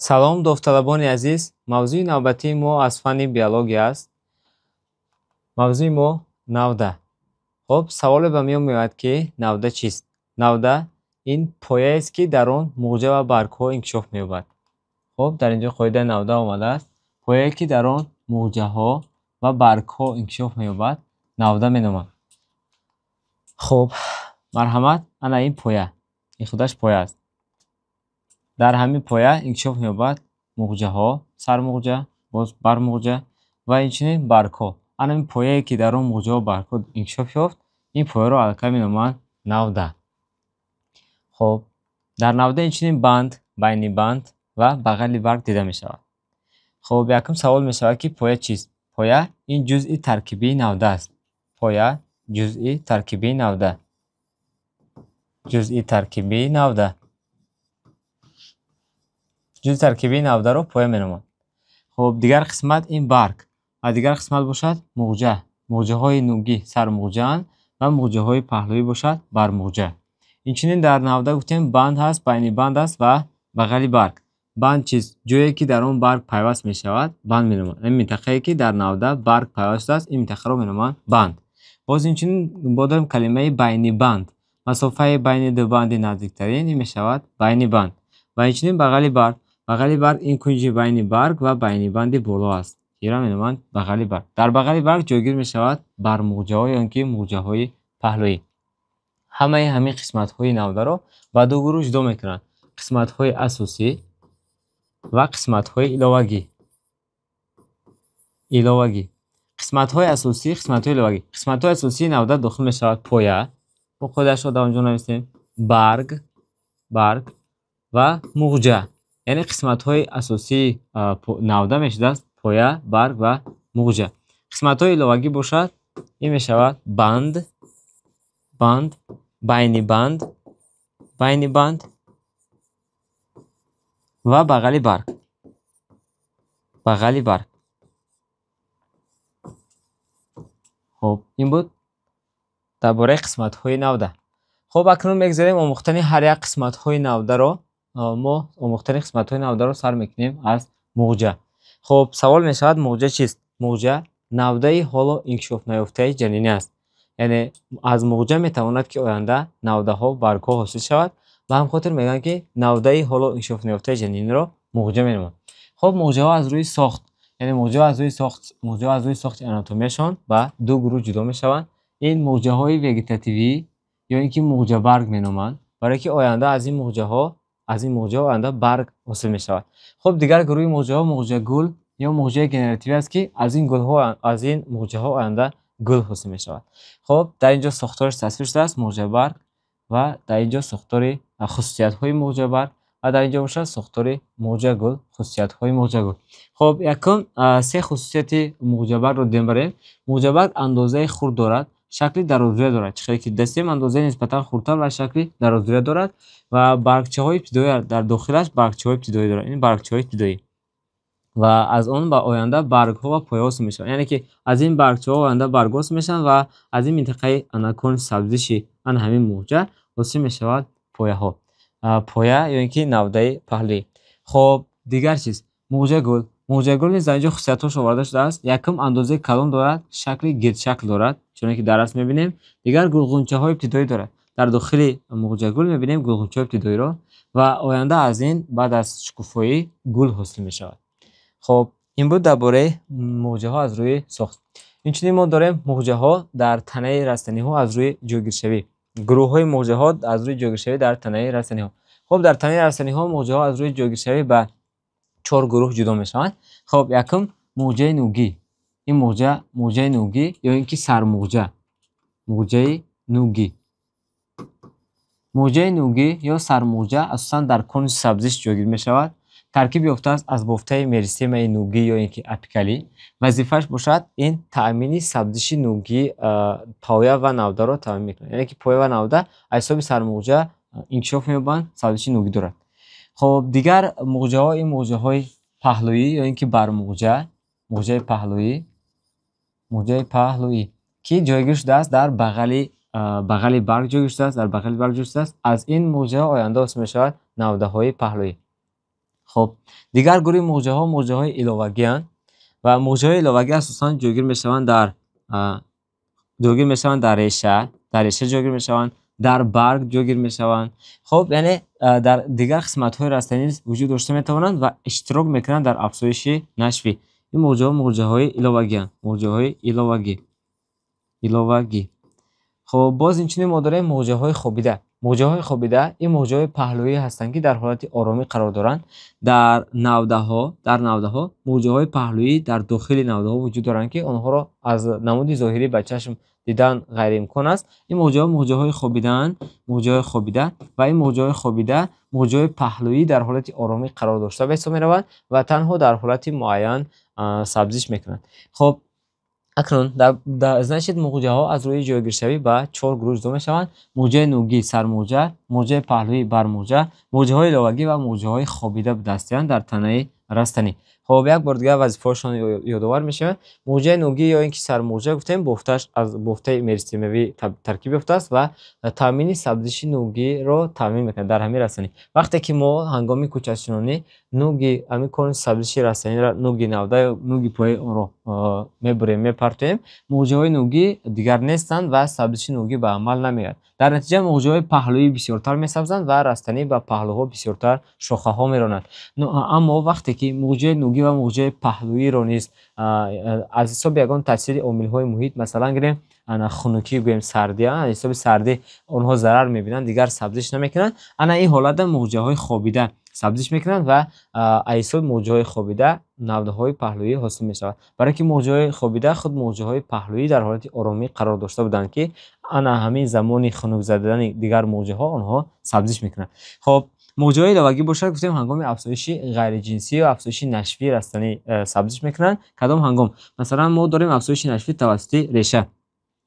салом довталабони азиз, мавзӯи навбатии мо аз фанни биология аст. мавзӯи мо навда. хоб саволе ба миён меояд ки навда чист? Навда ин пояест ки дар он муғҷа ва баргҳо инкишоф меёбад. хоб дар инҷо қоидаи навда омадааст. Пояе ки дар он муғҷаҳо ва баргҳо инкишоф меёбад навда меноманд. хоб марҳамат, ана ин поя, ин худаш поя аст. дар ҳамин поя инкишоф меёбад муғҷаҳо, сармуғҷа, боз бармуғҷа ва инчунин баргҳо. ана ин пояе ки дар он муғҷаҳо баргҳо инкишоф ёфт, ин пояро аллакай меноманд навда. хоб дар навда инчунин банд, байни банд ва бағали барг дида мешавад. хоб якум савол мешавад ки поя чист? Поя ин ҷузъи таркибии навда аст. Поя ҷузъи таркибии навда. ҷузъи таркибии навда. ҷузъи таркибии навдаро поя меноманд. хоб дигар қисмат ин барг ва дигар қисмат бошад муғҷа. муғҷаҳои нугӣ сармуғҷаанд ва муғҷаҳои паҳлӯӣ бошад бармуғҷа. инчунин дар навда гуфтем банд ҳаст, байни банд аст ва бағали барг. банд чист? Ҷое ки дар он барг пайваст мешавад банд меноманд. ин минтақае ки дар навда барг пайваст аст, ин минтақаро меноманд банд. боз инчунин бо дорем калимаи байни банд. масофаи байни ду банди наздиктарин ин мешавад байни банд. ва инчунин бағали барг. бағали барг ин кунҷи байни барг ва байни банди боло аст. ира меноманд бағали барг. дар бағали барг ҷойгир мешавад бармуғҷаҳо ё ин ки муғҷаҳои паҳлӯӣ. ҳамаи ҳамин қисматҳои навдаро ба ду гурӯҳ ҷудо мекунанд. қисматҳои асосӣ ва қисматҳои иловагӣ. иловагӣ. қисматҳои асосӣ, қисматҳои иловагӣ. қисматҳои асосии навда дохил мешавад поя. бо қоидаашро дар онҷо нависем. барг, барг ва муғҷа. яъне қисматҳои асосии навда мешудааст поя, барг ва муғҷа. қисматҳои иловагӣ бошад ин мешавад банд, банд, байни банд, байни банд ва бағали барг. бағали барг. хоб ин буд дар бораи қисматҳои навда. хоб акнун мегзарем омӯхтани ҳар як қисматҳои навдаро. мо омӯхтани қисматҳои навдаро сар мекунем аз муғҷа. хоб савол мешавад муғҷа чист? Муғҷа навдаи ҳоло инкишофнаёфтаи ҷанинӣ аст. яъне аз муғҷа метавонад ки оянда навдаҳо, баргҳо ҳосил шавад ва ҳамхотир мегӯянд ки навдаи ҳоло инкишофнаёфтаи ҷаниниро муғҷа меноманд. хоб муғҷаҳо аз рӯи сохт, яъне муғҷаҳо аз рӯи сохти анатомияшон ба ду гурӯҳ ҷудо мешаванд. ин муғҷаҳои вегетативӣ ё ин ки муғҷабарг меноманд, барое ки оянда аз ин муғҷаҳо оянда барг ҳосил мешавад. хоб дигар гурӯҳи муғҷаҳо муғҷагул ё муғҷаи генеративӣ аст ки аз ин муғҷаҳо оянда гул ҳосил мешавад. хоб дар инҷо сохтораш тасвир шудааст муғҷабарг ва дар инҷо сохтори хусусиятҳои муғҷабарг ва дар инҷо бошад сохтори муғҷагул, хусусиятҳои муғҷагул. хоб якум се хусусияти муғҷабаргро дидем барем. муғҷабарг андозаи хурд дорад, шакли дарозуя дорад. чихеле ки дастем андозаи нисбатан хурдтар ва шакли дарозуя дорад ва баргчаҳои ибтидоӣ дар дохилаш баргчаҳои ибтидоӣ дорад. ин баргчаҳои ибтидоӣ ва аз он ба оянда баргҳо ва пояҳо ҳосил мешаванд. яъне ки аз ин баргчаҳо оянда баргҳо ҳосил мешаванд ва аз ин минтақаи анакони сабзиши ана ҳамин муғҷа ҳосил мешавад пояҳо. поя ё ин ки навдаи паҳлӯӣ. хоб дигар чиз? Муғҷагул. муғҷагул низ дар инҷо хусусиятҳош оварда шудааст. якум андозаи калон дорад, шакли гирдшакл дорад, чуне ки дар раст мебинем. дигар гулғунчаҳои ибтидоӣ дорад. дар дохили муғҷагул мебинем гулғунчаҳои ибтидоиро ва оянда аз ин баъд аз шукуфоӣ гул ҳосил мешавад. хоб ин буд дар бораи муғҷаҳо аз рӯи сохт. инчунин мо дорем муғҷаҳо дар танаи растаниҳо аз рӯи ҷойгиршавӣ. гурӯҳҳои муғҷаҳо аз рӯи ҷойгиршавӣ дар танаи растаниҳо. хоб дар танаи растаниҳо муғҷаҳо аз рӯи ҷойгиршавӣ ба 4 гурӯҳ ҷудо мешаванд. хоб якум муғҷаи нугӣ. ин муғҷаи нугӣ ё ин ки сармуғҷа. муғҷаи нугӣ. муғҷаи нугӣ ё сармуғҷа асосан дар конуси сабзиш ҷойгир мешавад. таркиб ёфтааст аз бофтаи меристемаи нугӣ ё ин ки апикалӣ. вазифааш бошад ин таъмини сабзиши нугӣ поя ва навдаро таъмин мекунад. яъне ки поя ва навда аз ҳисоби сармуғҷа инкишоф меёбанд, сабзиши нугӣ дорад. хоб дигар муғҷаҳо ин муғҷаҳои паҳлӯӣ ё ин ки бармуғҷа, муғҷаи паҳлӯӣ, муғҷаи паҳлӯӣ ки ҷойгир шудааст дар бағали барг ҷойгир шудааст, дар бағали барг ҷойгир шудааст. аз ин муғҷаҳо оянда ҳосил мешавад навдаҳои паҳлӯӣ. خب دیگر گروه موجه های ایلوگی اند و موجه های ایلوگی اساساً جوگیر میشوند در ریشه جوگیر میشوند، در برگ جوگیر میشوند. خب یعنی در دیگر قسمت های رستنی نیز وجود داشته میتوانند و اشتراک میکنند در افزایش نشوی. این موجه های ایلوگی اند، موجه های ایلوگی. خب باز اینچنین ما داریم موجه های خوابیده. موجه های خوابیده این موجه های پهلویی هستند که در حالت آرامی قرار دارند. در نوده ها موجه های پهلویی در داخل نوده ها وجود دارند که آنها را از نمود ظاهری به چشم دیدن غیر امکان است. این موجه های خوابیده و این موجه های خوابیده موجه های پهلویی در حالت آرامی قرار داشته به حساب می‌روند و تنها در حالت معین سبزش میکنند. خب اکنون значит موجه ها از روی جایگیرشوی به 4 گروه جدا میشوند: موجه نوگی سرموجه، موجه پهلویی برموجه، موجه های ایلوگی و موجه های خوابیده به دستیان در تنه رستنی. خب یک بار دیگه وظیفه‌شون یادآور میشه. موجه نوگی یا اینکه سرموجه گفتیم بفتش از بفته مریستیموی ترکیب یافته است و تامین سبزش نوگی رو تامین میکنه در همین رستنی. وقتی که ما هنگام کوچه‌شناسی نوگی میکنیم سبزش رستنی را نوگی نوده یا نوگی پای اون رو میبریم میپرتیم، موجه های نوگی دیگر نیستند و سبزش نوگی به عمل نمیاد. در نتیجه موجه های پهلویی بسیارتر میسبزند و رستنی به پهلوها بسیارتر شاخه ها میرانند. اما وقتی که موجه نوگی و موجه پهلویی را نیز از حساب یگان تاثیر عامل های محیط مثلا گیریم خنکی گویم سردی، از حساب سردی اونها ضرر میبینند دیگر سبزش نمیکنند. این حالت موجه های خوابیده سبزش میکنند و ایسای موجه های خوابیده نوده های پهلویی حاصل میشود. برای که موجه های خوابیده خود موجه های پهلویی در حالت آرامی قرار داشته بودند که همین زمانی خنک زدن دیگر موجه ها آنها سبزش میکنند. خب موجه های ایلوگی باشد گفتیم هنگام افزایش غیر جنسی و افزایش نشوی رستنی سبزش میکنند. کدام هنگام؟ مثلا ما داریم افزایش نشوی توسط ریشه،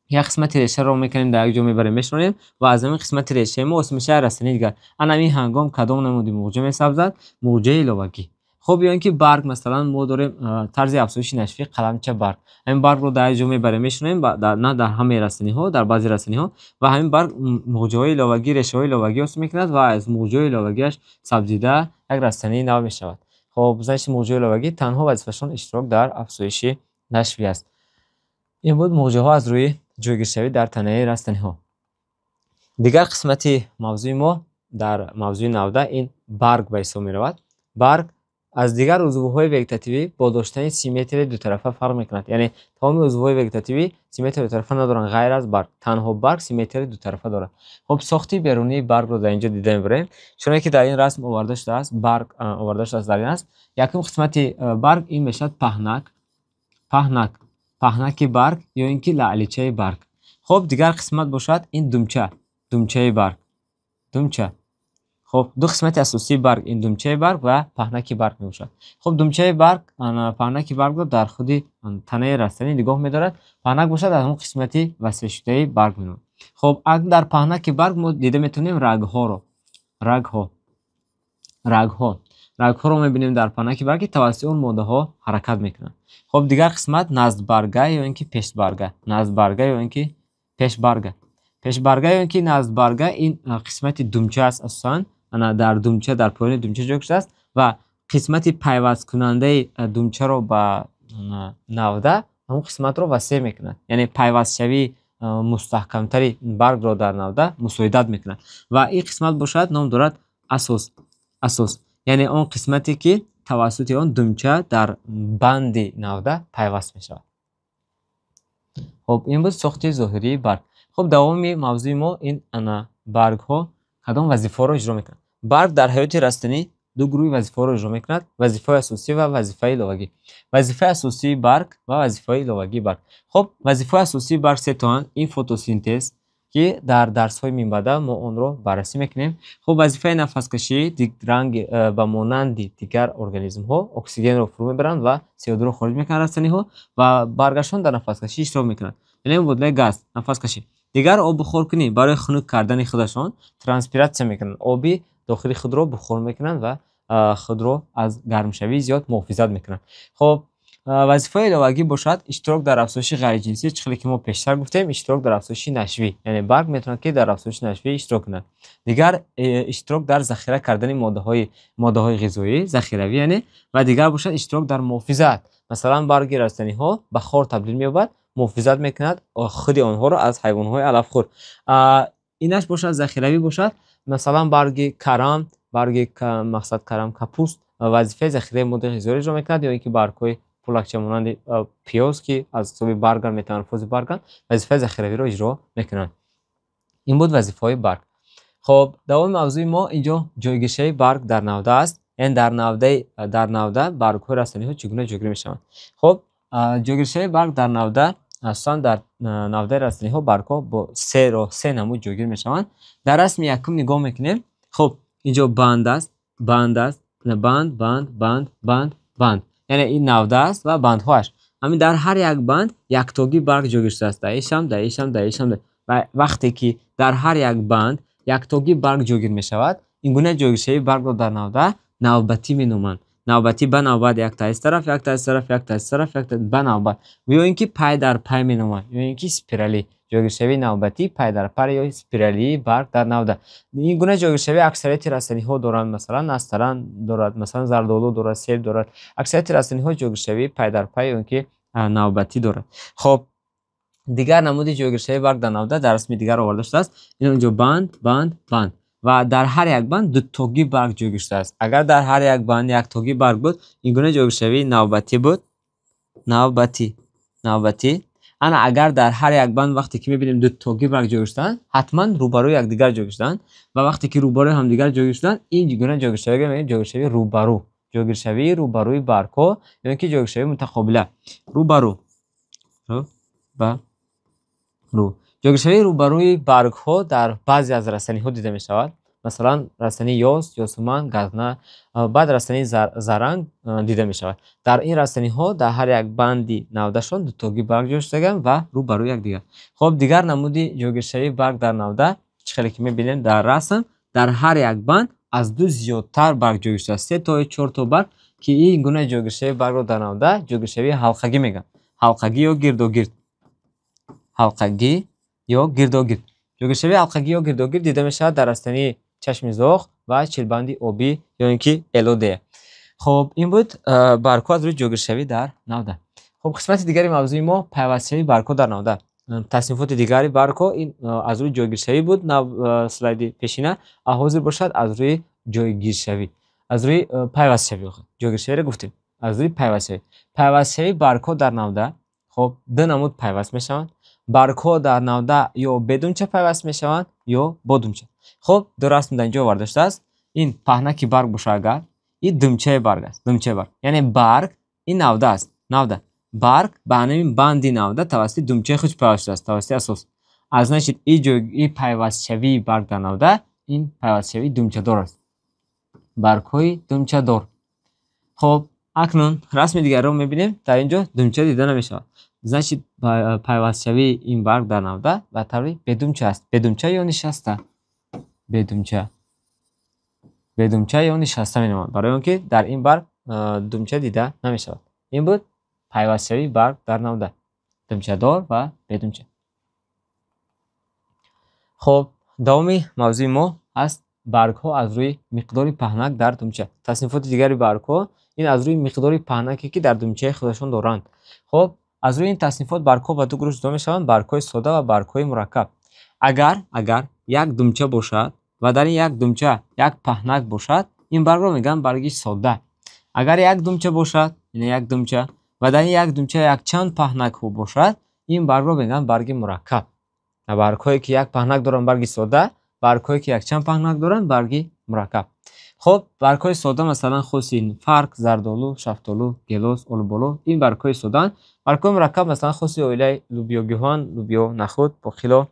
یک قسمت ریشه رو میکنیم در یک جا میبریم میشونیم و از این قسمت ریشه ما اسم میشه رستنی دیگر. همین هنگام کدام نمودی موجه میسبزد؟ موجه ایلوگی. خب یا اینکه برگ، مثلا ما داریم طرز افزایش نشوی قلمچه برگ، همین برگ رو در یک جا میبریم میشونیم نه در همه رستنی ها، در بعضی رستنی ها، و همین برگ موجه های ایلوگی ریشه های ایلوگی اسم میکند و از موجه ایلوگیش سبزیده یک رستنی نو میشود. خب زنش موجه ایلوگی تنها وظیفه‌شون اشتراک در افزایش نشوی است. این بود موجه ها از روی جایگیرشوی در تنه رستنی ها. دیگر قسمت موضوع ما در موضوع 19 این برگ به حساب می رود. برگ از دیگر عضوهای وگتاتیوی با داشتن سیمتری دو طرفه فرق میکند. یعنی تمام عضوهای وگتاتیوی سیمتری دو طرفه ندارن غیر از برگ. تنها برگ سیمتری دو طرفه دارد. خب ساختی بیرونی برگ رو در اینجا دیده میبریم. چون که در این رسم آورده شده است، برگ آورده شده است در این است. یکم قسمت برگ این میشد پهنک برگ یا اینکه لعلیچه برگ. خب دیگر قسمت باشد این دمچه برگ. خب دو قسمت اساسی برگ این دمچه برگ و پهنک برگ می باشد. خب دمچه برگ پهنک برگ رو در خود تنه رستنی نگاه می‌دارد. پهنک باشد از اون قسمتی وسیع شده برگ می‌نوشد. خب در پهنک برگ ما دیده میتونیم رگ ها رو میبینیم در پهنک برگ توسط اون ماده ها حرکت میکنن. خب دیگر قسمت نزد برگه یا اینکه پشت برگه. نزد برگه این قسمت دمچه است. اصلا در دمچه در پایین دمچه جا است و قسمت پیوست کننده دمچه رو به نوده همون قسمت رو وسیع میکنه. یعنی پیوست شوی مستحکمتری برگ رو در نوده مساعدت میکنه و این قسمت باشد نام دارد اساس. یعنی اون قسمتی که توسط اون دمچه در بند نوده پیوست می شود. خب این بود ساخت ظاهری برگ. خب دوام موضوع ما این برگ ها کدام وظیفه رو اجرا میکنند. برگ در حیات رستنی دو گروه وظیفه رو اجرا میکند: وظیفه اساسی و وظیفه ایلوگی. وظیفه اساسی برگ و وظیفه ایلوگی برگ. خب وظیفه اساسی برگ سه تا این فتوسینتز که در درس های میانبرده ما اون رو بررسی میکنیم. خب وظیفه نفس کشی رنگ به مانند دیگر ارگانیسم ها اکسیژن رو فرو میبرند و CO2 رو خارج میکنند رستنی ها و برگشتن در نفس کشی اشتراک میکنند. یعنی مبادله گاز نفس کشی. دیگر آب بخار کنی برای خنک کردن خودشان ترانسپیراسیون میکنند. آبی داخلی خود رو بخار میکنند و خود رو از گرم شوی زیاد محافظت میکنند. خب وظیفه الهوگی باشد اشتراک در افزایش غیر جنسی، چیزی که ما پیشتر گفتیم، اشتراک در افزایش نشوی، یعنی برگ میتونه که در افزایش نشوی اشتراک کنه. دیگر اشتراک در ذخیره کردن ماده های غذایی ذخیروی، یعنی و دیگر باشد اشتراک در محافظت، مثلا برگ رستنی ها به خار تبدیل می‌یابد، محافظت میکند خود آنها را از حیوان های علف خور. اینش باشد ذخیروی باشد، مثلا برگ کرم، مقصد کرم کپوست وظیفه ذخیره مواد غذایی را میکند، یا اینکه برگ‌های پولکچه مانند پیاز که از صوب برگن متمرکز برگن وظیفه ذخیروی را اجرا میکنند. این بود وظیفه‌های برگ. خب دوام موضوع ما اینجا جایگیری برگ در نوده است. این در نوده برگ‌های رستنی ها چگونه جایگیری میشوند؟ خب جایگیری برگ در نوده اصلا در نوده رستنی ها برگ‌ها با سه نمود جایگیری میشوند. در رسم یکم نگاه میکنیم. خب اینجا بند است، بند، یعنی این نوده است و بندهاش. همین در هر یک بند یک تاگی برگ جایگیری است. دایشم. و وقتی که در هر یک بند یک تاگی برگ جایگیر می شود، این گونه جایگیری برگ را در نوده نوبتی می نامند. نوبتی به نوبت یک تا از طرف به نوبت، یا اینکه پای در پای می نامند، یا اینکه اسپیرالی. جایگیری نوبتی پای در پای یا اسپیرالی برگ در نوده. این گونه جایگیری اکثریت رستنی ها دارند، مثلا نسترن دارد، مثلا زردآلو دارد، سیب دارد. اکثریت رستنی ها جایگیری پای در پای یا اینکه نوبتی دارد. خب دیگر نمود جایگیری برگ در نوده در رسم دیگر آورده شده است. این اینجا بند و در هر یک بند دو تاگی برگ جایگیری شده است. اگر در هر یک بند یک تاگی برگ بود، این گونه جایگیری نوبتی بود. نوبتی. انا اگر در هر یک بند وقتی که میبینیم دو تاگی برگ جایگیری شدن، حتما روبروی یکدیگر جایگیری شدن و وقتی که روبروی هم دیگر جایگیری شدن، این گونه جایگیری میگیم جایگیری روبرو. جایگیری روبروی برگ‌ها، یعنی که جایگیری متقابله. روبرو. جایگیری روبروی برگ ها در بعضی از رستنی ها دیده می شود، مثلا رستنی یاس، یاسمن، گزنه، بعد رستنی زرنگ دیده می شود. در این رستنی ها در هر یک بندی نودهشان دو تاگی برگ جایگیری شده‌اند و روبروی یکدیگر. خب دیگر نمودی جایگیری برگ در نوده چخیلی که می بینیم در رسم، در هر یک بند از دو زیادتر برگ جایگیری شده است، 3 تا 4 تا برگ، که این گونه جایگیری برگ را در نوده جایگیری حلقگی میگن. حلقگی یا گردوگرد. جایگیری حلقگی یا گردوگرد دیده می شود در رستنی چشم زاغ و چیلبندی آبی یا اینکه الوده. خب این بود برگ‌ها از روی جایگیری در نوده. خب قسمت دیگری موضوع ما پیوست‌شوی برگ‌ها در نوده. تصنیفات دیگری برگ‌ها این از روی جایگیری بود. اسلاید پیشینه حاضر باشد از روی جایگیری، از روی پیوست‌شوی. جایگیری را گفتیم از روی پیوست‌شوی برگ‌ها در نوده. خب دو نمود پیوست میشوند. برگ‌ها در نوده یا بدون چه پیوست میشوند یا با دمچه. خب دو رسم در اینجا آورده شده است. این پهنک برگ باشه، اگر این دمچه برگ است. دمچه برگ یعنی برگ این نوده است. نوده برگ به همین بندی نوده توسط دمچه خود پیوسته است، توسط اساس. از نشید این پیوست شوی برگ در نوده، این پیوست شوی دمچه دار است. برگ‌های دمچه دار. خب اکنون رسم دیگر رو میبینیم. در اینجا دمچه دیده نمیشه. значит پیوست‌شوی این برگ در نوده و طوری بدمچه است. بدمچه یا نشسته؟ بدمچه یا نشسته می‌نامند، برای اینکه در این برگ دمچه دیده نمی‌شود. این بود پیوست‌شوی برگ در نوده، دمچه دار و بدمچه. خب داومی موضوع ما است برگ‌ها از روی مقدار پهنک در دمچه. تصنیفات دیگری برگ‌ها این از روی مقدار پهنکی که در دمچه خودشون دارند. خب از روی این تصنیفات برگ‌ها به دو گروه جدا می‌شوند، برگ‌های ساده و برگ‌های مرکب. اگر یک دمچه باشد و در این یک دمچه یک پهنک باشد، این برگ را میگن برگ ساده. اگر یک دمچه باشد، یعنی یک دمچه و در این یک دمچه یک چند پهنک باشد، این برگ را میگن برگ مرکب. برگ‌هایی که یک پهنک دارند برگ ساده، برگ‌هایی که یک چند پهنک دارند برگ مرکب. خب برگ‌های ساده مثلا خوسی فرق، زردآلو، شفتالو، گیلاس، آلوبالو، این برگ‌های ساده. برگ‌های مرکب مثلا خوسی اویله، لوبیا گیهان، لوبیا نخود، باقلا،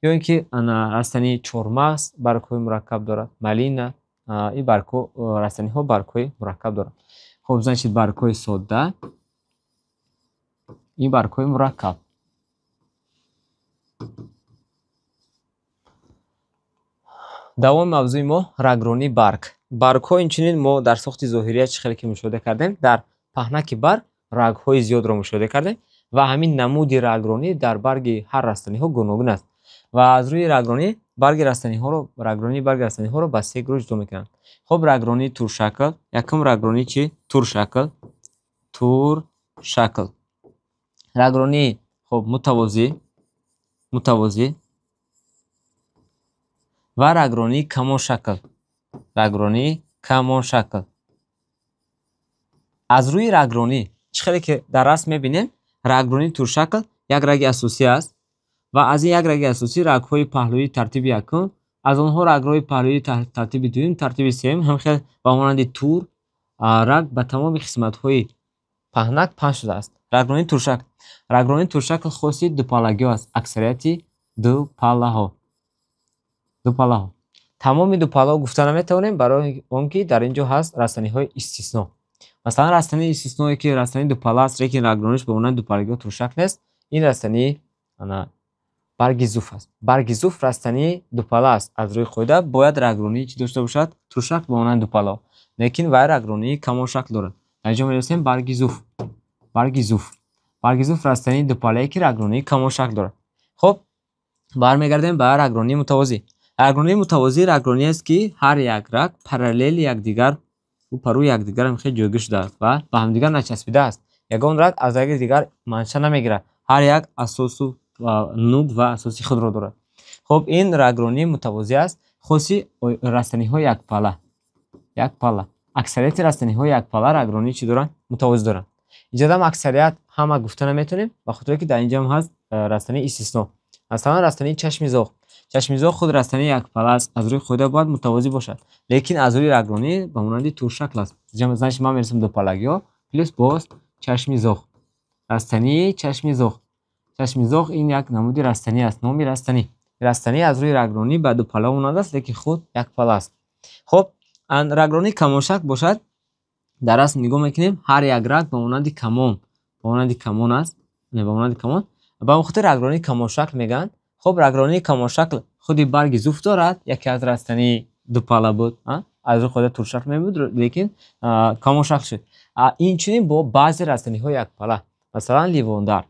یا اینکه رستنی چهارمغز برگ‌های مرکب دارد، مالینه. این برگ‌ها رستنی‌ها برگ‌های مرکب دارند. خب значит برگ‌های ساده، این برگ‌های مرکب. دوام موضوع ما رگرانی برگ. برگ‌ها اینچنین ما در ساخت ظاهری چه خیلی که مشاهده کردیم، در پهنک برگ рагҳои зиёдро мушоҳида кардем ва ҳамин намуди рагронӣ дар барги ҳар растаниҳо гуногун аст ва аз рӯи рагронӣ барги растаниҳоро ба се гурӯҳ ҷудо мекунанд. хоб рагронии туршакл, якум рагронӣ чӣ? Туршакл, рагронии хоб мутавозӣ ва рагронии камоншакл. аз рӯи рагронӣ чӣ хеле ки дар расм мебинем, рагронии туршакл як раги асосӣ аст ва аз ин як раги асосӣ рагҳои паҳлӯии тартиби якум, аз онҳо рагҳои паҳлӯии тартиби дуюм, тартиби сеюм ҳамихел ба монанди тур раг ба тамоми қисматҳои паҳнак паҳн шудааст. Рагронии туршакл хоси дупаллагиҳо аст, аксарияти дупаллаҳо. Тамоми дупаллаҳо гуфта наметавонем, барои он ки дар ин ҷо ҳаст растаниҳои истисно. Масалан, растании истисное ки растании дупалла аст, лекин рагрониш ба монанди дупаллагиҳо туршак нест, ин растании барги зуф аст. Барги зуф растании дупалла аст. аз рӯи қоида бояд рагронии чӣ дошта бошад? Туршак ба монанди дупаллаҳо, лекин вай рагронии камоншакл дорад. дар ин ҷо менависем барги зуф растании дупаллае ки рагронии камоншакл дорад. хоб бармегардем ба рагронии мутавозӣ. Рагронии мутавозӣ рагроние ки ҳар як раг параллели якдигар рӯ парӯи якдигар хел ҷойгир шудааст ва ба ҳамдигар начаспидааст. ягон раг аз раги дигар манша намегирад. ҳар як асосу нук ва асоси худро дорад. хоб ин рагронии мутавозӣ аст. хоси растаниҳои якпалла. аксарияти растаниҳои якпалла рагронии чӣ доранд? Мутавозӣ доранд. инҷодам аксарият ҳама гуфта наметавонем, ба хотире ки дар ин ҷо ҳаст растании истисно. масалан, растании чашми зоғ худ растании якпалла аст, аз рӯи қоида бояд мутавозӣ бошад, лекин аз рӯи рагронӣ ба монанди туршакл аст. значит ман мерасам дупаллагиҳо плюс боз чашми зоғ. растании чашми зоғ ин як намуди растанӣ аст, номи растанӣ аз рӯи рагронӣ ба дупалла монанда аст, лекин худ якпалла аст. хоб рагронии камоншакл бошад. дар расм нигоҳ мекунем, ҳар як раг ба монанди камон аст, ба хотир рагронии камоншакл мегӯянд. хоб рагронии камоншакл худи барги зуф дорад, яке аз растании дупалла буд, аз рӯи қоида туршакл мебуд, лекин камоншакл шуд. инчунин бо баъзе растаниҳои якпалла, масалан ливондар.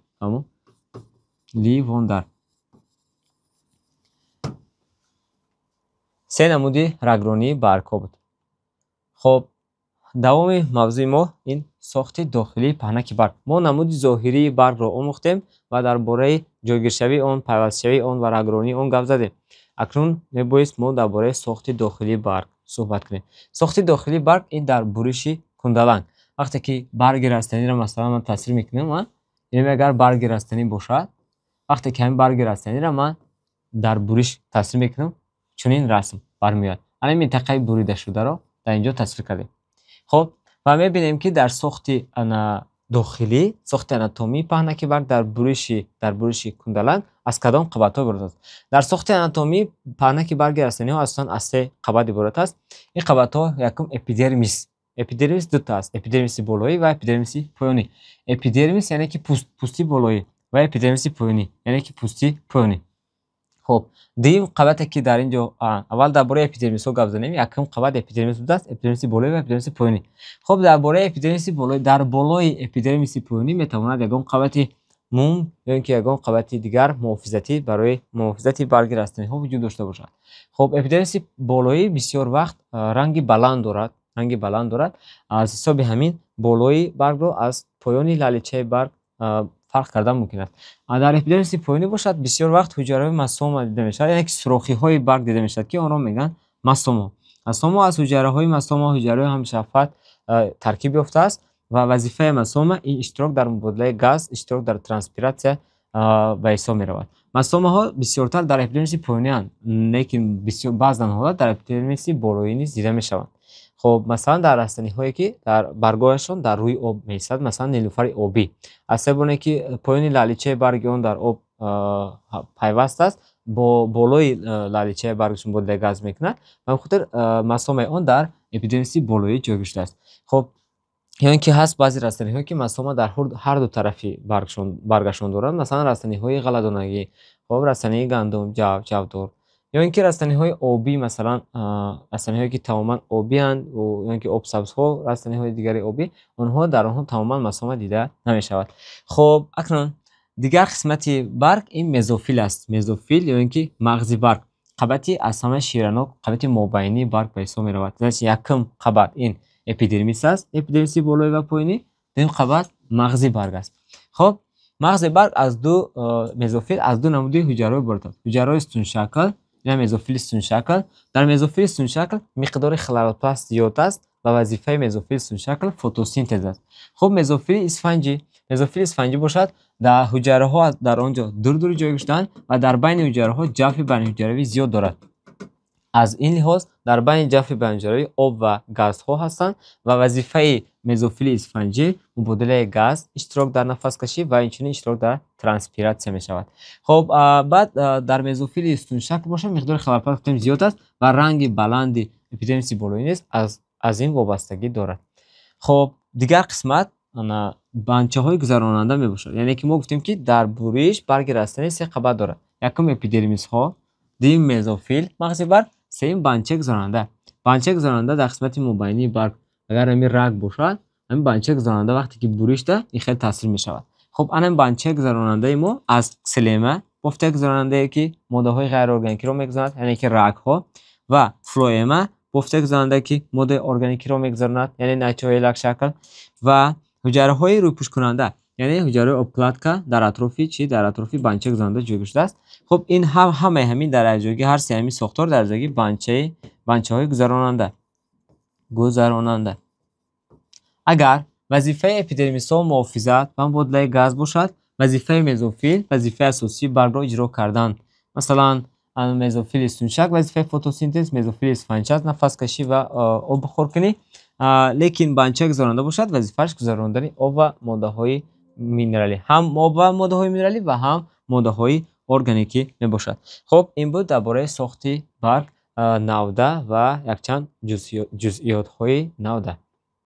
се намуди рагронии баргҳо буд. хоб давоми мавзӯи мо ин сохти дохилии паҳнаки барг. мо намуди зоҳирии баргро омӯхтем ва дар бораи ҷойгиршавии он, пайвастшавии он ва рагронии он гап задем. акнун мебоист мо дар бораи сохти дохилии барг суҳбат кунем. сохти дохилии барг ин дар буриши кундаланг. вақте ки барги растаниро масалан ман тасвир мекунам, агар барги растанӣ бошад, вақте ки ҳамин барги растаниро ман дар буриш тасвир мекунам, чунин расм бармеояд. ҳамин минтақаи буридашударо дар ин ҷо тасвир кардем. хоб ва мебинем ки дар сохти дохилӣ, сохти анатомии паҳнаки барг дар буриши кундаланг аз кадом қабатҳо иборат аст? дар сохти анатомии паҳнаки барги растаниҳо асосан аз се қабат иборат аст. ин қабатҳо якум эпидермис дута аст, эпидермиси болоӣ ва эпидермиси поёнӣ. эпидермис яъне ки пӯсти болоӣ ва эпидермиси поёнӣ яъне ки пӯсти поёнӣ. хоб дуюм қабате ки дар ин ҷо аввал дар бораи эпидермисҳо гап занем. якум қабат эпидермис будааст, эпидермиси болоӣ ва эпидермиси поёнӣ. хоб дар бораи эпидермиси болоӣ, дар болои эпидермиси поёнӣ метавонад ягон қабати мум ё ин ки ягон қабати дигар муҳофизатӣ барои муҳофизати барги растаниҳо вуҷуд дошта бошад. хоб эпидермиси болоӣ бисёр вақт ранги баланд дорад. аз ҳисоби ҳамин болои баргро аз поёни лаличаи барг фарқ кардан мумкин аст. дар эпидермиси поёнӣ бошад бисёр вақт ҳуҷраҳои масома дида мешавад, яъне ки сурохиҳои барг дида мешавад, ки онро мегӯянд масомо. масомо аз ҳуҷраҳои ҳуҷраҳои ҳамшафат таркиб ёфтааст ва вазифаи масома ин иштирок дар мубодилаи газ, иштирок дар транспиратсия ба ҳисоб меравад. масомаҳо бисёртар дар эпидермиси поёнианд, лекин баъзан ҳолат дар эпидермиси болоӣ низ дида мешаванд. хоб масалан дар растаниҳое ки дар баргҳояшон дар рӯи об меистад, масалан нилуфари обӣ, аз себоне ки поёни лаличаи барги он дар об пайваст аст, бо болои лаличаи баргаш мубодилаи газ мекунад, ба ин хотир масомаи он дар эпидермиси болоӣ ҷойгир шудааст. хоб ё ин ки ҳаст баъзе растаниҳое ки масома дар ҳар ду тарафи баргашон доранд, масалан растаниҳои ғалладонагӣ, хоб растании гандум, ҷавдор, یا اینکه رستنی‌های آبی، مثلا رستنی‌هایی که تماما آبی اند و یا اینکه آبسبزها، رستنی‌های دیگری آبی، آنها در آنها تماما مسام دیده نمی‌شود. خب اکنون دیگر قسمتی برگ این مزوفیل است. مزوفیل یا اینکه مغزی برگ، قبطی از همه شیرانه قبطی مابینی برگ به حساب می‌رود. یعنی یکم قبط این اپیدرمیس است، اپیدرمیس بالایی و پایینی، دوم قبط مغزی برگ است. خب مغزی برگ از دو مزوفیل از دو نموده حجره عبارت است. حجره استون شکل یا مزوفیل استون شکل. در مزوفیل استون شکل مقدار خلوروپلاست زیاد است و وظیفه مزوفیل استون شکل فتوسینتز است. خب مزوفیل اسفنجی باشد. در حجره ها در آنجا دور جای گذاشتن و در بین حجره ها جفت بین حجروی زیاد دارد. از این لحاظ در بین جفت بین حجروی آب و گاز ها هستند و وظیفه مزوفیل اسفنجی مبادله گاز، اشتراک در نفس کشی و اینچنین اشتراک در ترانسپیراسیون می شود. خب بعد در مزوفیل استون شکل باشد مقدار خلوروپلاست زیاد است و رنگ بلند اپیدرمیس بالایی نیست، از این وابستگی دارد. خب دیگر قسمت بانچه های گذراننده می باشد. یعنی که ما گفتیم که در بوریش برگ رستنی سه قبط دارد. یکم اپیدرمیس ها، دوم مزوفیل مغزی برگ، سوم بانچه گذراننده. بانچه گذراننده در قسمت مابینی برگ اگر همین رگ باشد، همین بانچه گذراننده وقتی که بوریش ده این خیلی تاثیر می شود. خب این بانچه گذراننده ما از سلیمه، بافته گذراننده که ماده های غیر ارگانیکی رو میگذراند، یعنی که رگ ها، و فلوئما بافته گذراننده که ماده ارگانیکی رو میگذراند، یعنی نایتروژن شکل، و حجره های روپوش کننده، یعنی حجره اوپلاتکا در اطراف بانچه گذراننده جای گذاشته است. خب این همین در جایگی هر سه همین ساختار در جایگی بانچه های گذراننده. اگر وظیفه اپیدرمیس ها محافظت و مبادله گاز باشد، وظیفه مزوفیل وظیفه اساسی برگ را اجرا کردن. مثلا مزوفیل استون شکل وظیفه فتوسینتز، مزوفیل اسفنجی نفس کشی و آب بخور کنی. لیکن بانچه گذراننده باشد وظیفه‌اش گذراندن آب و ماده های مینرالی، هم آب و ماده های مینرالی و هم ماده های ارگانیکی می باشد. خب این بود درباره ساخت برگ، نوده و یک چند جزئیات های نوده.